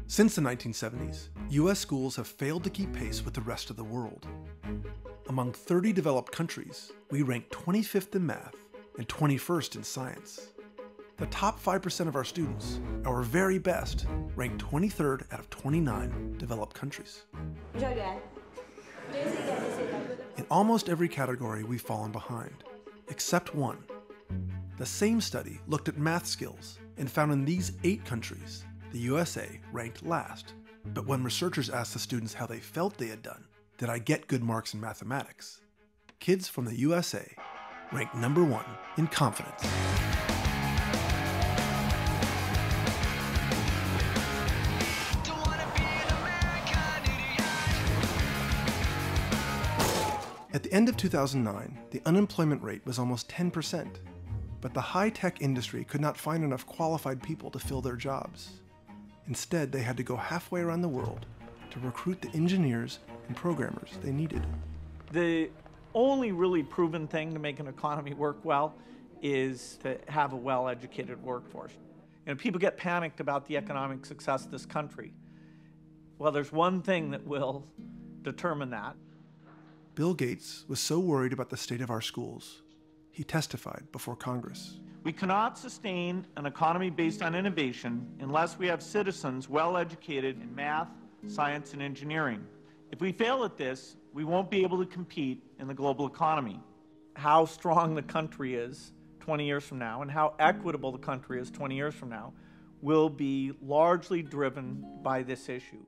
Since the 1970s, U.S. schools have failed to keep pace with the rest of the world. Among 30 developed countries, we rank 25th in math and 21st in science. The top 5% of our students, our very best, rank 23rd out of 29 developed countries. In almost every category, we've fallen behind, except one. The same study looked at math skills and found in these 8 countries, the USA ranked last. But when researchers asked the students how they felt they had done, did I get good marks in mathematics? Kids from the USA ranked number 1 in confidence. At the end of 2009, the unemployment rate was almost 10%, but the high-tech industry could not find enough qualified people to fill their jobs. Instead, they had to go halfway around the world to recruit the engineers and programmers they needed. The only really proven thing to make an economy work well is to have a well-educated workforce. You know, people get panicked about the economic success of this country. Well, there's one thing that will determine that. Bill Gates was so worried about the state of our schools, he testified before Congress. We cannot sustain an economy based on innovation unless we have citizens well educated in math, science, and engineering. If we fail at this, we won't be able to compete in the global economy. How strong the country is 20 years from now and how equitable the country is 20 years from now will be largely driven by this issue.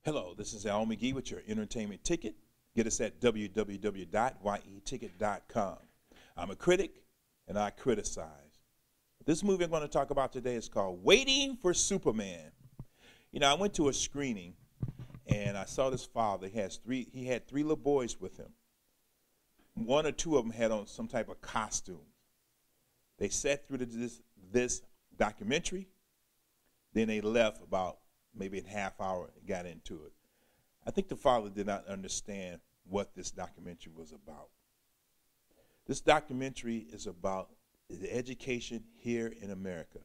Hello, this is Al McGee with your entertainment ticket. Get us at www.yeticket.com. I'm a critic, and I criticize. This movie I'm going to talk about today is called Waiting for Superman. You know, I went to a screening, and I saw this father. He had three little boys with him. 1 or 2 of them had on some type of costume. They sat through this documentary. Then they left about maybe a half hour and got into it. I think the father did not understand what this documentary was about. This documentary is about the education here in America.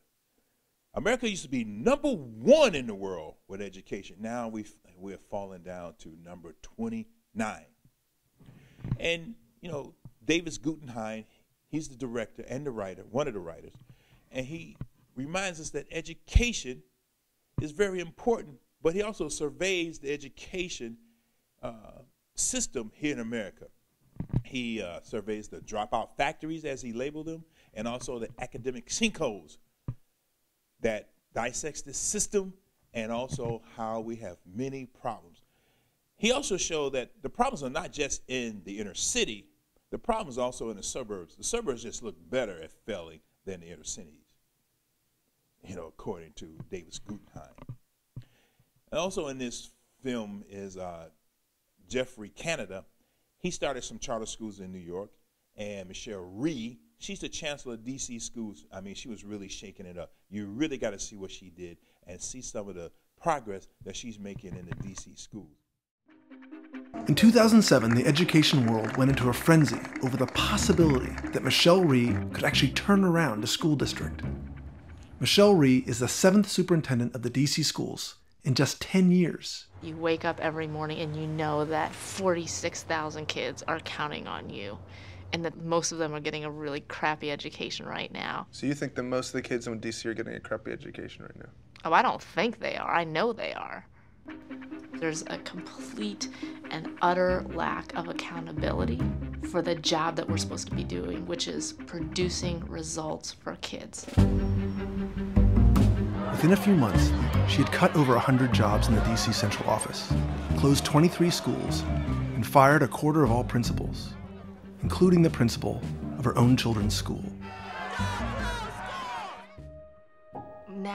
America used to be number 1 in the world with education. Now we're falling down to number 29. And, you know, Davis Guggenheim, he's the director and the writer, one of the writers, and he reminds us that education is very important, but he also surveys the education system here in America. He surveys the dropout factories, as he labeled them, and also the academic sinkholes that dissects the system and also how we have many problems. He also showed that the problems are not just in the inner city, the problems also in the suburbs. The suburbs just look better at failing than the inner cities, you know, according to Davis Guggenheim. And also in this film is Jeffrey Canada. He started some charter schools in New York, and Michelle Rhee, she's the chancellor of DC schools. I mean, she was really shaking it up. You really got to see what she did and see some of the progress that she's making in the DC schools. In 2007, the education world went into a frenzy over the possibility that Michelle Rhee could actually turn around a school district. Michelle Rhee is the 7th superintendent of the DC schools in just 10 years. You wake up every morning and you know that 46,000 kids are counting on you, and that most of them are getting a really crappy education right now. So you think that most of the kids in DC are getting a crappy education right now? Oh, I don't think they are. I know they are. There's a complete and utter lack of accountability for the job that we're supposed to be doing, which is producing results for kids. Within a few months, she had cut over 100 jobs in the DC central office, closed 23 schools, and fired a quarter of all principals, including the principal of her own children's school.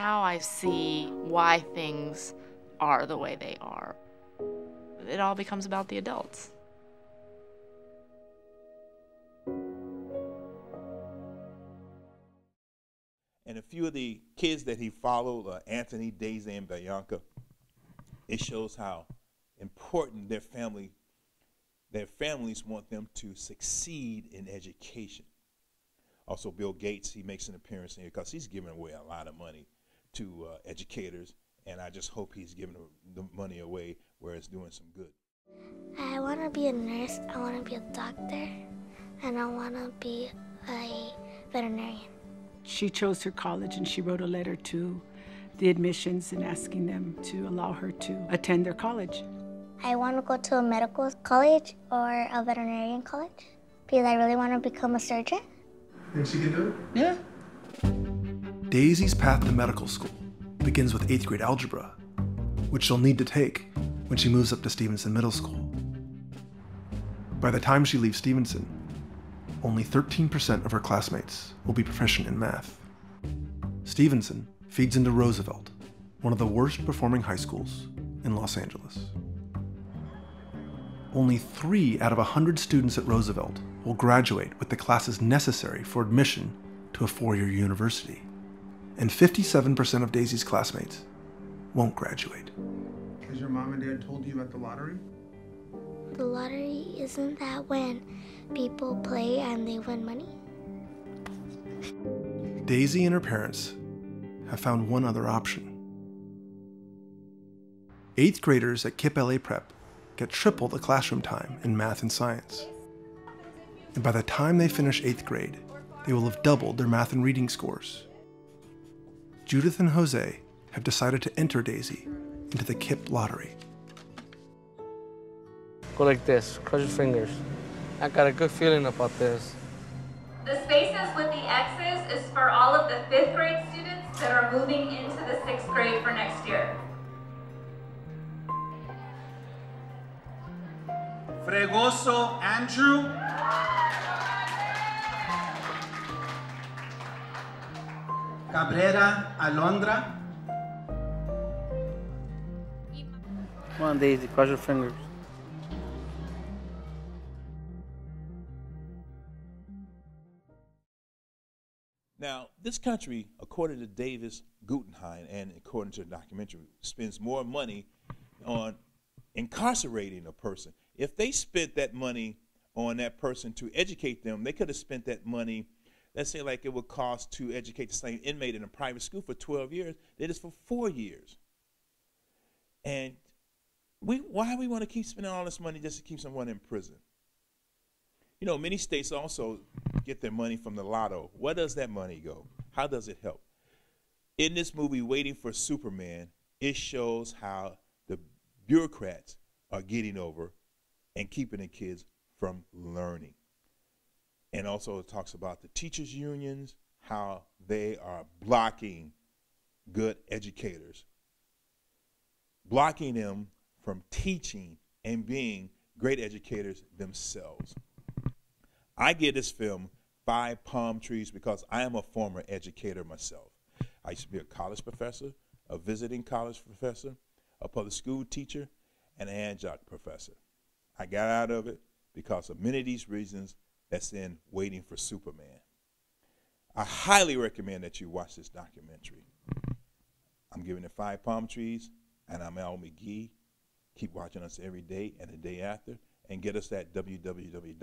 Now I see why things are the way they are. It all becomes about the adults. And a few of the kids that he followed, Anthony, Daisy, and Bianca, it shows how important their families want them to succeed in education. Also, Bill Gates, he makes an appearance here because he's giving away a lot of money to educators, and I just hope he's giving the money away where it's doing some good. I want to be a nurse, I want to be a doctor, and I want to be a veterinarian. She chose her college and she wrote a letter to the admissions and asking them to allow her to attend their college. I want to go to a medical college or a veterinarian college because I really want to become a surgeon. Think she can do it? Yeah. Daisy's path to medical school begins with 8th grade algebra, which she'll need to take when she moves up to Stevenson Middle School. By the time she leaves Stevenson, only 13% of her classmates will be proficient in math. Stevenson feeds into Roosevelt, one of the worst performing high schools in Los Angeles. Only 3 out of 100 students at Roosevelt will graduate with the classes necessary for admission to a 4-year university, and 57% of Daisy's classmates won't graduate. Has your mom and dad told you about the lottery? The lottery, isn't that when people play and they win money? Daisy and her parents have found one other option. 8th graders at KIPP LA Prep get triple the classroom time in math and science. And by the time they finish 8th grade, they will have doubled their math and reading scores. Judith and Jose have decided to enter Daisy into the KIPP lottery. Go like this, cross your fingers. I got a good feeling about this. The spaces with the X's is for all of the 5th grade students that are moving into the 6th grade for next year. Fregoso Andrew. Cabrera Alondra. Come on, Daisy, cross your fingers. Now, this country, according to Davis Guggenheim and according to the documentary, spends more money on incarcerating a person. If they spent that money on that person to educate them, they could have spent that money, let's say like it would cost to educate the same inmate in a private school for 12 years. They did this for 4 years. And why do we want to keep spending all this money just to keep someone in prison? You know, many states also get their money from the lotto. Where does that money go? How does it help? In this movie, Waiting for Superman, it shows how the bureaucrats are getting over and keeping the kids from learning. And also it talks about the teachers' unions, how they are blocking good educators, blocking them from teaching and being great educators themselves. I give this film 5 palm trees because I am a former educator myself. I used to be a college professor, a visiting college professor, a public school teacher, and an adjunct professor. I got out of it because of many of these reasons that's in Waiting for Superman. I highly recommend that you watch this documentary. I'm giving it 5 palm trees, and I'm Al McGee. Keep watching us every day and the day after, and get us at www.yet.